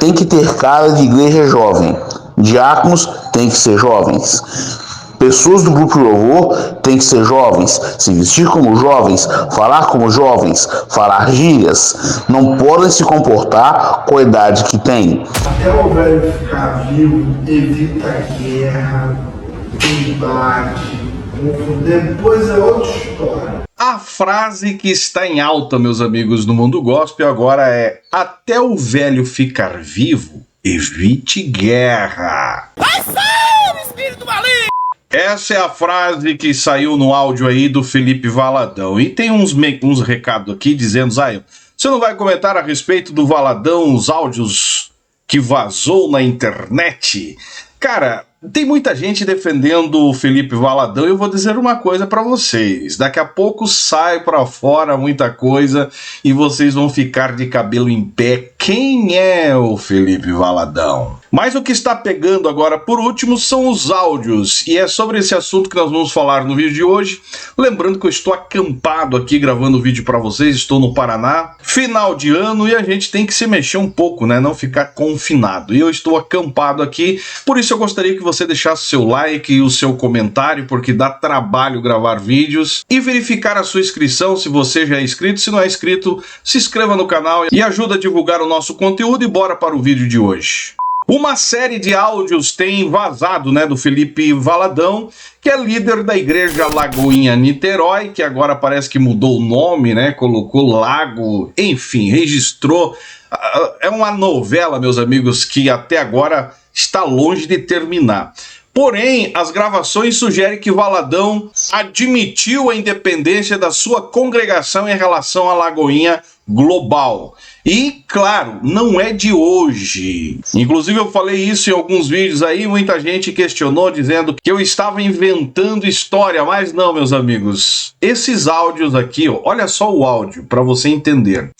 tem que ter cara de igreja jovem. Diáconos têm que ser jovens. Pessoas do grupo de louvor têm que ser jovens, se vestir como jovens, falar como jovens, falar gírias. Não podem se comportar com a idade que têm. Até o velho ficar vivo, evita guerra, embate, depois é outra história. A frase que está em alta, meus amigos do mundo gospel, agora é: até o velho ficar vivo, evite guerra. Ação, espírito maligno! Essa é a frase que saiu no áudio aí do Felipe Valadão. E tem uns recados aqui dizendo: Zion, você não vai comentar a respeito do Valadão, os áudios que vazou na internet? Cara, tem muita gente defendendo o Felipe Valadão e eu vou dizer uma coisa pra vocês. Daqui a pouco sai pra fora muita coisa e vocês vão ficar de cabelo em pé. Quem é o Felipe Valadão? Mas o que está pegando agora por último são os áudios. E é sobre esse assunto que nós vamos falar no vídeo de hoje. Lembrando que eu estou acampado aqui gravando o vídeo para vocês. Estou no Paraná, final de ano, e a gente tem que se mexer um pouco, né? Não ficar confinado. E eu estou acampado aqui, por isso eu gostaria que você deixasse o seu like e o seu comentário, porque dá trabalho gravar vídeos. E verificar a sua inscrição, se você já é inscrito. Se não é inscrito, se inscreva no canal e ajuda a divulgar o nosso conteúdo. E bora para o vídeo de hoje. Uma série de áudios tem vazado, né, do Felipe Valadão, que é líder da igreja Lagoinha Niterói, que agora parece que mudou o nome, né, colocou Lago, enfim, registrou. É uma novela, meus amigos, que até agora está longe de terminar. Porém, as gravações sugerem que Valadão admitiu a independência da sua congregação em relação à Lagoinha Global. E, claro, não é de hoje. Inclusive eu falei isso em alguns vídeos aí, muita gente questionou dizendo que eu estava inventando história, mas não, meus amigos. Esses áudios aqui, ó, olha só o áudio, para você entender.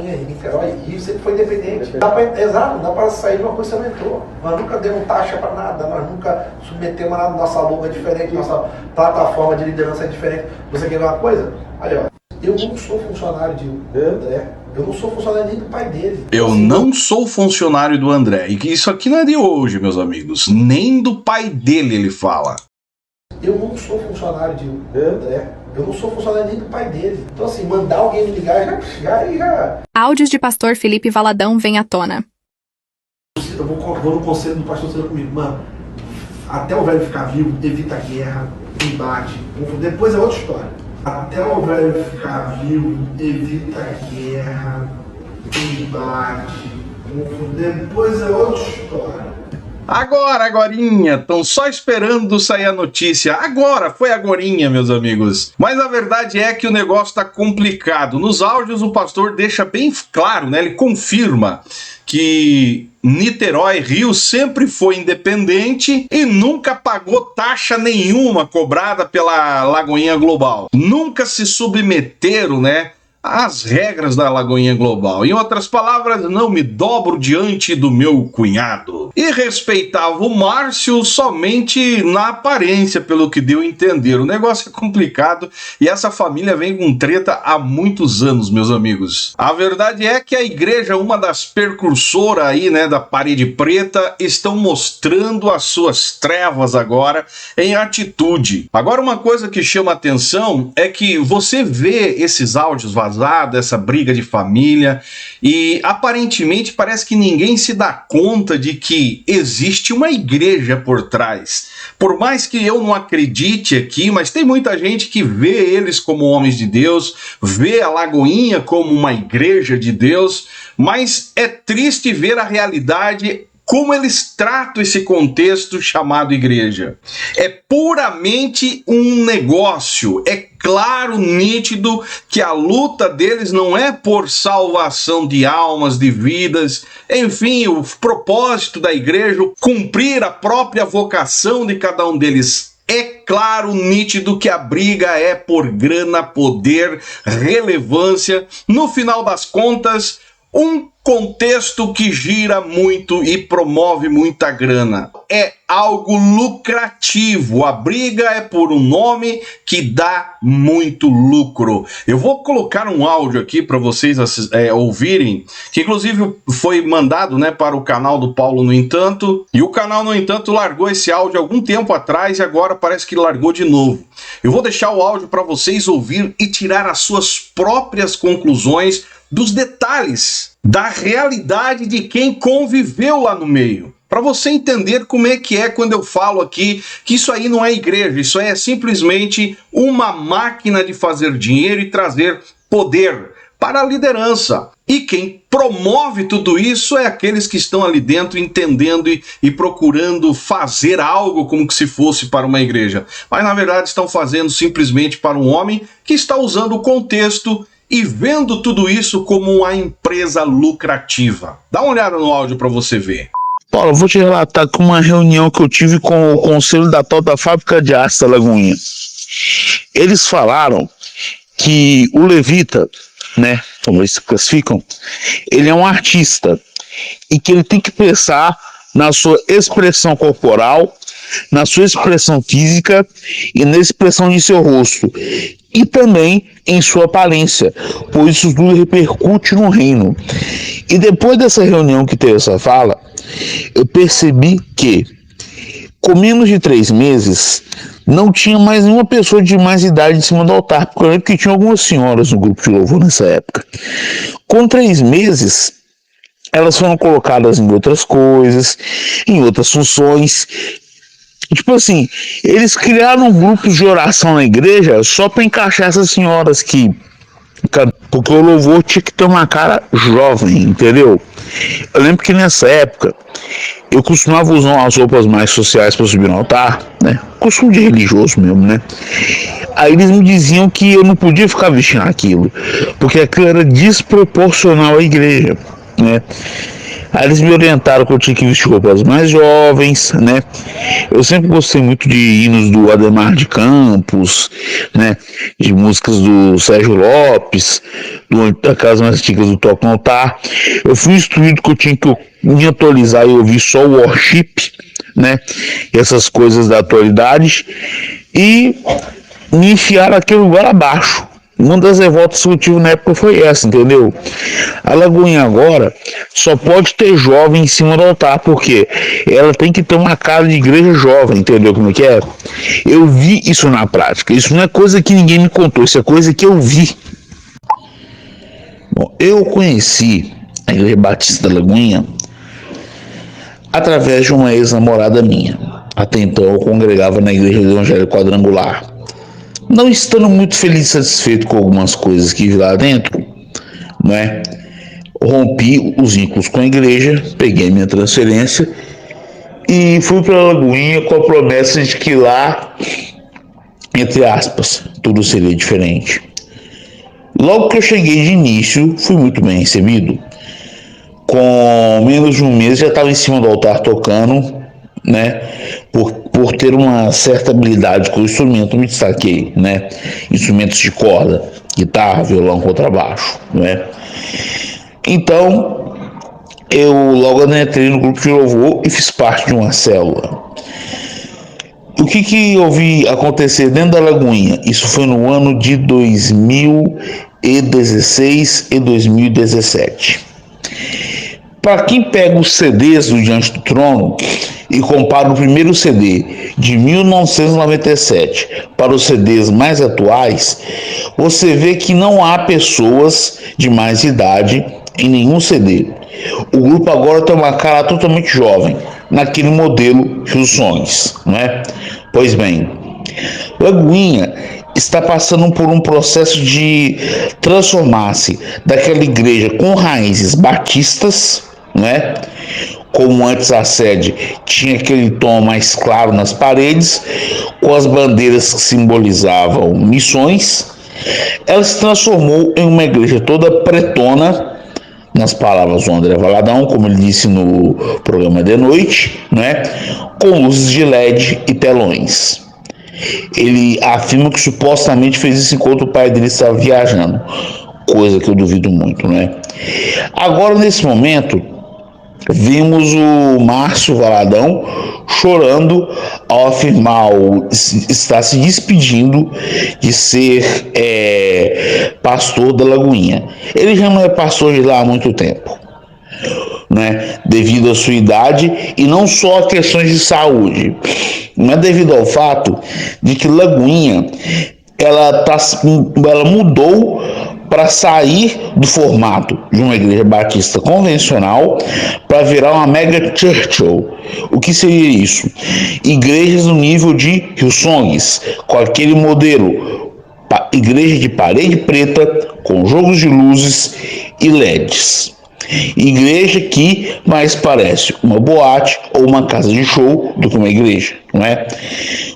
Niterói, e sempre foi independente. Exato, dá para sair de uma coisa que você aumentou. Nós nunca demos taxa para nada, nós nunca submetemos nada, nossa logo é diferente, nossa plataforma de liderança é diferente. Você quer ver uma coisa? Olha, eu não sou funcionário de André, eu não sou funcionário nem do pai dele. Eu não sou funcionário do André, e isso aqui não é de hoje, meus amigos, nem do pai dele ele fala. Eu não sou funcionário de André. Eu não sou funcionário nem do pai dele. Então, assim, mandar alguém me ligar já. Áudios de pastor Felipe Valadão vem à tona. Eu vou no conselho do pastor Ciro comigo, mano. Até o velho ficar vivo, evita guerra, embate. Depois é outra história. Até o velho ficar vivo, evita guerra, embate. Depois é outra história. Agorinha, estão só esperando sair a notícia. Agora, foi agorinha, meus amigos. Mas a verdade é que o negócio está complicado. Nos áudios o pastor deixa bem claro, né? Ele confirma que Niterói, Rio, sempre foi independente e nunca pagou taxa nenhuma cobrada pela Lagoinha Global. Nunca se submeteram, né, às regras da Lagoinha Global. Em outras palavras, não me dobro diante do meu cunhado. E respeitava o Márcio somente na aparência, pelo que deu a entender. O negócio é complicado e essa família vem com treta há muitos anos, meus amigos. A verdade é que a igreja, uma das precursoras aí, né, da parede preta, estão mostrando as suas trevas agora em atitude. Agora, uma coisa que chama atenção é que você vê esses áudios vazados, essa briga de família, e aparentemente parece que ninguém se dá conta de que existe uma igreja por trás. Por mais que eu não acredite aqui, mas tem muita gente que vê eles como homens de Deus, vê a Lagoinha como uma igreja de Deus, mas é triste ver a realidade como eles tratam esse contexto chamado igreja. É puramente um negócio. É claro, nítido, que a luta deles não é por salvação de almas, de vidas, enfim, o propósito da igreja, cumprir a própria vocação de cada um deles. É claro, nítido, que a briga é por grana, poder, relevância. No final das contas, um contexto que gira muito e promove muita grana. É algo lucrativo. A briga é por um nome que dá muito lucro. Eu vou colocar um áudio aqui para vocês ouvirem, que inclusive foi mandado, né, para o canal do Paulo No Entanto, e o canal No Entanto largou esse áudio algum tempo atrás e agora parece que largou de novo. Eu vou deixar o áudio para vocês ouvir e tirar as suas próprias conclusões dos detalhes da realidade de quem conviveu lá no meio. Para você entender como é que é quando eu falo aqui que isso aí não é igreja, isso aí é simplesmente uma máquina de fazer dinheiro e trazer poder para a liderança. E quem promove tudo isso é aqueles que estão ali dentro entendendo e procurando fazer algo como que se fosse para uma igreja. Mas na verdade estão fazendo simplesmente para um homem que está usando o contexto e vendo tudo isso como uma empresa lucrativa. Dá uma olhada no áudio para você ver. Paulo, eu vou te relatar com uma reunião que eu tive com o conselho da tal da fábrica de aço da Lagoinha. Eles falaram que o levita, né, como eles se classificam, ele é um artista e que ele tem que pensar na sua expressão corporal, na sua expressão física e na expressão de seu rosto, e também em sua aparência, pois isso tudo repercute no reino. E depois dessa reunião que teve essa fala, eu percebi que, com menos de 3 meses, não tinha mais nenhuma pessoa de mais idade em cima do altar, porque eu lembro que tinha algumas senhoras no grupo de louvor nessa época. Com 3 meses, elas foram colocadas em outras coisas, em outras funções. Tipo assim, eles criaram um grupo de oração na igreja só para encaixar essas senhoras que... Porque o louvor tinha que ter uma cara jovem, entendeu? Eu lembro que nessa época eu costumava usar umas roupas mais sociais para subir no altar, né? Costume de religioso mesmo, né? Aí eles me diziam que eu não podia ficar vestindo aquilo, porque aquilo era desproporcional à igreja, né? Aí eles me orientaram que eu tinha que vestir roupas mais jovens, né? Eu sempre gostei muito de hinos do Ademar de Campos, né? De músicas do Sérgio Lopes, da casa mais antigas do Toque no Altar. Eu fui instruído que eu tinha que me atualizar e ouvir só o worship, né? E essas coisas da atualidade. E me enfiaram aquele lugar abaixo. Uma das revoltas que eu tive na época foi essa, entendeu? A Lagoinha agora só pode ter jovem em cima do altar, porque ela tem que ter uma cara de igreja jovem, entendeu como é que é? Eu vi isso na prática, isso não é coisa que ninguém me contou, isso é coisa que eu vi. Bom, eu conheci a Igreja Batista da Lagoinha através de uma ex-namorada minha. Até então eu congregava na Igreja do Evangelho Quadrangular. Não estando muito feliz e satisfeito com algumas coisas que vi lá dentro, né? Rompi os vínculos com a igreja, peguei minha transferência e fui para a Lagoinha com a promessa de que lá, entre aspas, tudo seria diferente. Logo que eu cheguei de início, fui muito bem recebido. Com menos de um mês já estava em cima do altar tocando, né? Por ter uma certa habilidade com o instrumento, me destaquei, né? Instrumentos de corda, guitarra, violão, contrabaixo, né? Então, eu logo entrei no grupo de louvor e fiz parte de uma célula. O que eu vi acontecer dentro da Lagoinha? Isso foi no ano de 2016 e 2017. Para quem pega os CDs do Diante do Trono e compara o primeiro CD de 1997 para os CDs mais atuais, você vê que não há pessoas de mais idade em nenhum CD. O grupo agora tem uma cara totalmente jovem, naquele modelo de sonhos, não é? Pois bem, Lagoinha está passando por um processo de transformar-se daquela igreja com raízes batistas, não é? Como antes a sede tinha aquele tom mais claro nas paredes, com as bandeiras que simbolizavam missões, ela se transformou em uma igreja toda pretona, nas palavras do André Valadão, como ele disse no programa de noite, né? Com luzes de LED e telões. Ele afirma que supostamente fez isso enquanto o pai dele estava viajando. coisa que eu duvido muito, né? Agora, nesse momento, vimos o Márcio Valadão chorando ao afirmar estar se despedindo de ser pastor da Lagoinha. Ele já não é pastor de lá há muito tempo, né? Devido à sua idade e não só a questões de saúde, mas devido ao fato de que Lagoinha ela mudou para sair do formato de uma igreja batista convencional para virar uma mega church. O que seria isso? Igrejas no nível de Hillsongs, com aquele modelo, igreja de parede preta, com jogos de luzes e LEDs. Igreja que mais parece uma boate ou uma casa de show do que uma igreja, não é?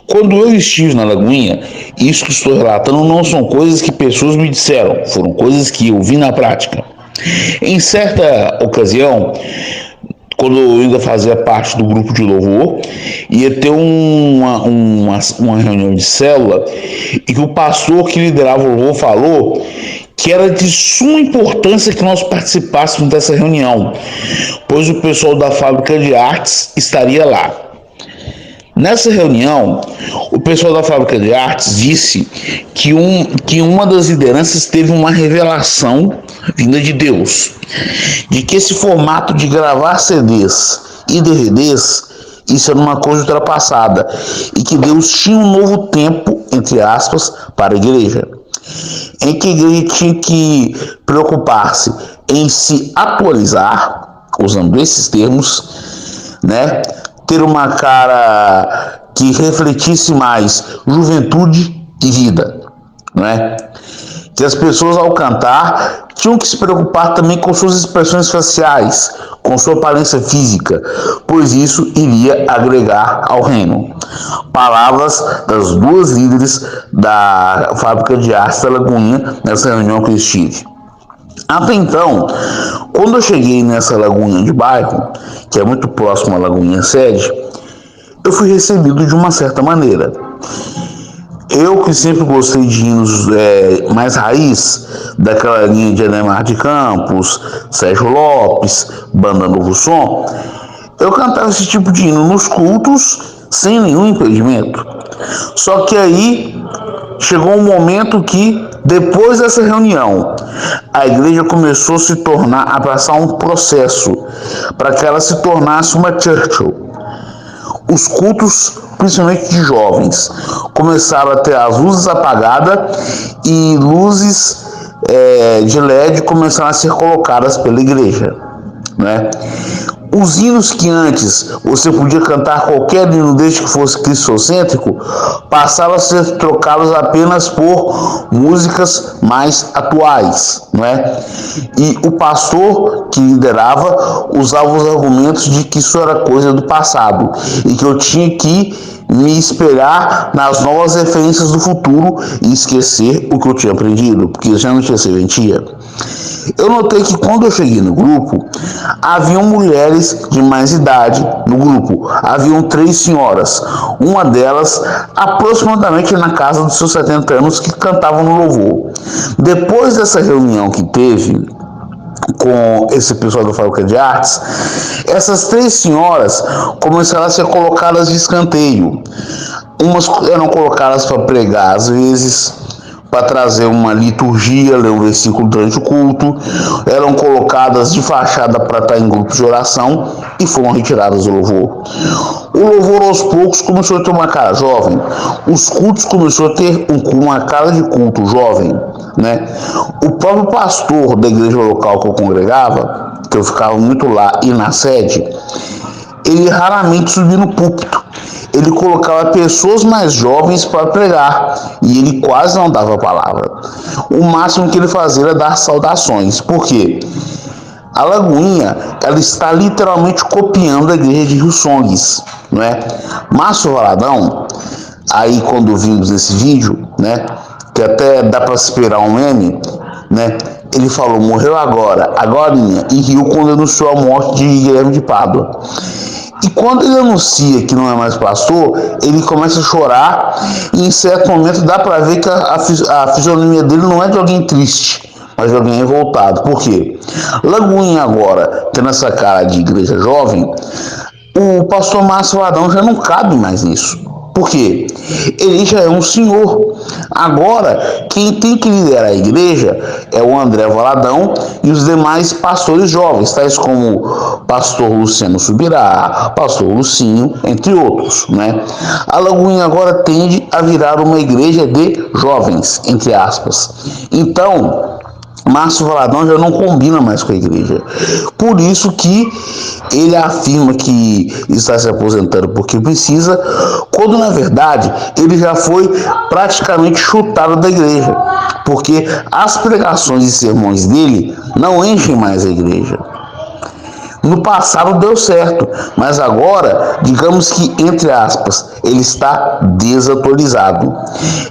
Quando eu estive na Lagoinha, isso que estou relatando não são coisas que pessoas me disseram, foram coisas que eu vi na prática. Em certa ocasião, quando eu ainda fazia parte do grupo de louvor, ia ter uma reunião de célula e que o pastor que liderava o louvor falou que era de suma importância que nós participássemos dessa reunião, pois o pessoal da fábrica de artes estaria lá. Nessa reunião, o pessoal da fábrica de artes disse que uma das lideranças teve uma revelação vinda de Deus, de que esse formato de gravar CDs e DVDs, isso era uma coisa ultrapassada, e que Deus tinha um novo tempo, entre aspas, para a igreja, em que a igreja tinha que preocupar-se em se atualizar, usando esses termos, né? Ter uma cara que refletisse mais juventude e vida, né? Que as pessoas ao cantar tinham que se preocupar também com suas expressões faciais, com sua aparência física, pois isso iria agregar ao reino. Palavras das duas líderes da fábrica de artes da Lagoinha nessa reunião que eu estive. Até então, quando eu cheguei nessa Lagoinha de bairro, que é muito próximo à Lagoinha sede, eu fui recebido de uma certa maneira. Eu que sempre gostei de hinos mais raiz, daquela linha de Ademar de Campos, Sérgio Lopes, Banda Novo Som, eu cantava esse tipo de hino nos cultos sem nenhum impedimento. Só que aí chegou um momento que, depois dessa reunião, a igreja começou a passar um processo para que ela se tornasse uma church. Os cultos, principalmente de jovens, começaram a ter as luzes apagadas e luzes de LED começaram a ser colocadas pela igreja, né? Os hinos que antes você podia cantar qualquer hino desde que fosse cristocêntrico, passaram a ser trocados apenas por músicas mais atuais, não é? E o pastor que liderava usava os argumentos de que isso era coisa do passado e que eu tinha que me espelhar nas novas referências do futuro e esquecer o que eu tinha aprendido, porque já não tinha serventia. Eu notei que quando eu cheguei no grupo, haviam mulheres de mais idade no grupo. Haviam 3 senhoras, uma delas aproximadamente na casa dos seus 70 anos, que cantavam no louvor. Depois dessa reunião que teve com esse pessoal da fábrica de artes, essas 3 senhoras começaram a ser colocadas de escanteio. Umas eram colocadas para pregar às vezes, para trazer uma liturgia, ler um versículo durante o culto, eram colocadas de fachada para estar em grupos de oração e foram retiradas do louvor. O louvor aos poucos começou a ter uma cara jovem, os cultos começaram a ter uma cara de culto jovem, né? O próprio pastor da igreja local que eu congregava, que eu ficava muito lá e na sede, ele raramente subia no púlpito. Ele colocava pessoas mais jovens para pregar e ele quase não dava palavra. O máximo que ele fazia era dar saudações. Por quê? A Lagoinha, ela está literalmente copiando a igreja de Hillsongs, não é? Márcio Valadão, aí quando vimos esse vídeo, né, que até dá para esperar um meme, né? Ele falou, morreu agorinha, e riu quando anunciou a morte de Guilherme de Pádua. E quando ele anuncia que não é mais pastor, ele começa a chorar e em certo momento dá para ver que a fisionomia dele não é de alguém triste, mas de alguém revoltado. Por quê? Lagoinha agora, tendo essa cara de igreja jovem, o pastor Márcio Valadão já não cabe mais nisso. Por quê? Ele já é um senhor. Agora, quem tem que liderar a igreja é o André Valadão e os demais pastores jovens, tais como o pastor Luciano Subirá, pastor Lucinho, entre outros, né? A Lagoinha agora tende a virar uma igreja de jovens, entre aspas. Então, Márcio Valadão já não combina mais com a igreja. Por isso que ele afirma que está se aposentando porque precisa, quando na verdade ele já foi praticamente chutado da igreja, porque as pregações e sermões dele não enchem mais a igreja. No passado deu certo, mas agora, digamos que, entre aspas, ele está desatualizado.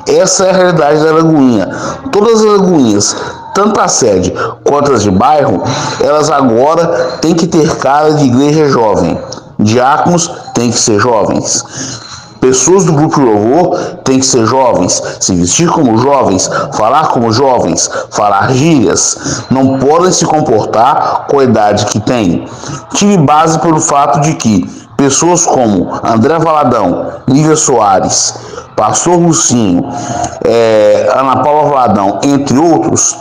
Essa é a realidade da Lagoinha. Todas as Lagoinhas, tanto a sede quanto as de bairro, elas agora têm que ter cara de igreja jovem. Diáconos têm que ser jovens. Pessoas do grupo de louvor têm que ser jovens, se vestir como jovens, falar como jovens, falar gírias. Não podem se comportar com a idade que têm. Tive base pelo fato de que pessoas como André Valadão, Nívia Soares, Pastor Lucinho, Ana Paula Valadão, entre outros,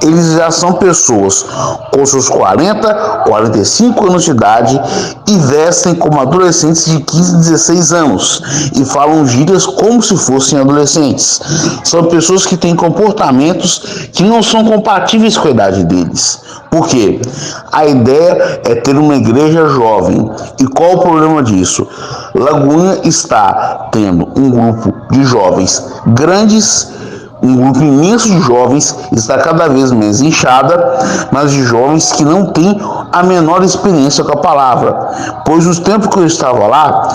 eles já são pessoas com seus 40, 45 anos de idade e vestem como adolescentes de 15, 16 anos e falam gírias como se fossem adolescentes. São pessoas que têm comportamentos que não são compatíveis com a idade deles. Por quê? A ideia é ter uma igreja jovem. E qual o problema disso? Lagoinha está tendo um grupo de jovens grandes, um grupo imenso de jovens, está cada vez menos inchada, mas de jovens que não têm a menor experiência com a palavra. Pois nos tempos que eu estava lá,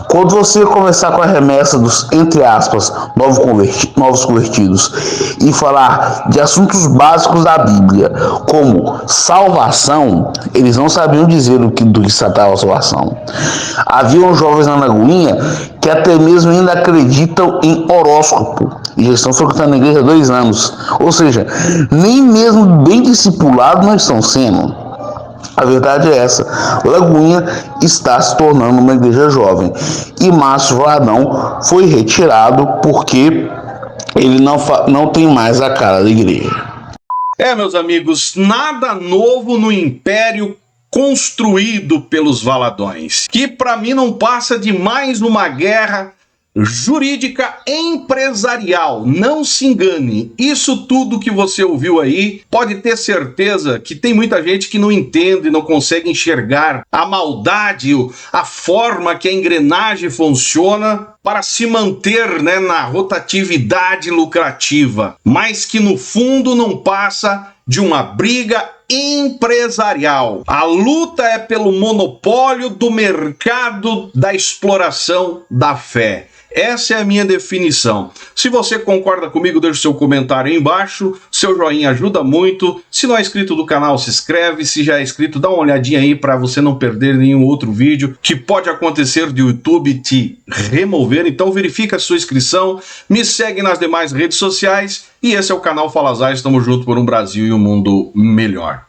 quando você começar com a remessa dos, entre aspas, novos convertidos, e falar de assuntos básicos da Bíblia, como salvação, eles não sabiam dizer do que se tratava a salvação. Haviam jovens na Lagoinha que até mesmo ainda acreditam em horóscopo, e já estão frequentando a igreja há 2 anos. Ou seja, nem mesmo bem discipulados não estão sendo. A verdade é essa. Lagoinha está se tornando uma igreja jovem. E Márcio Valadão foi retirado porque ele não tem mais a cara da igreja. Meus amigos, nada novo no império construído pelos Valadões, que para mim não passa de mais uma guerra jurídica empresarial. Não se engane, isso tudo que você ouviu aí, pode ter certeza que tem muita gente que não entende, não consegue enxergar a maldade, a forma que a engrenagem funciona para se manter, na rotatividade lucrativa, mas que no fundo não passa de uma briga empresarial. A luta é pelo monopólio do mercado da exploração da fé. Essa é a minha definição. Se você concorda comigo, deixe seu comentário aí embaixo. Seu joinha ajuda muito. Se não é inscrito do canal, se inscreve. Se já é inscrito, dá uma olhadinha aí para você não perder nenhum outro vídeo que pode acontecer de YouTube te remover. Então verifica a sua inscrição. Me segue nas demais redes sociais. E esse é o canal Fala Zay. Estamos juntos por um Brasil e um mundo melhor.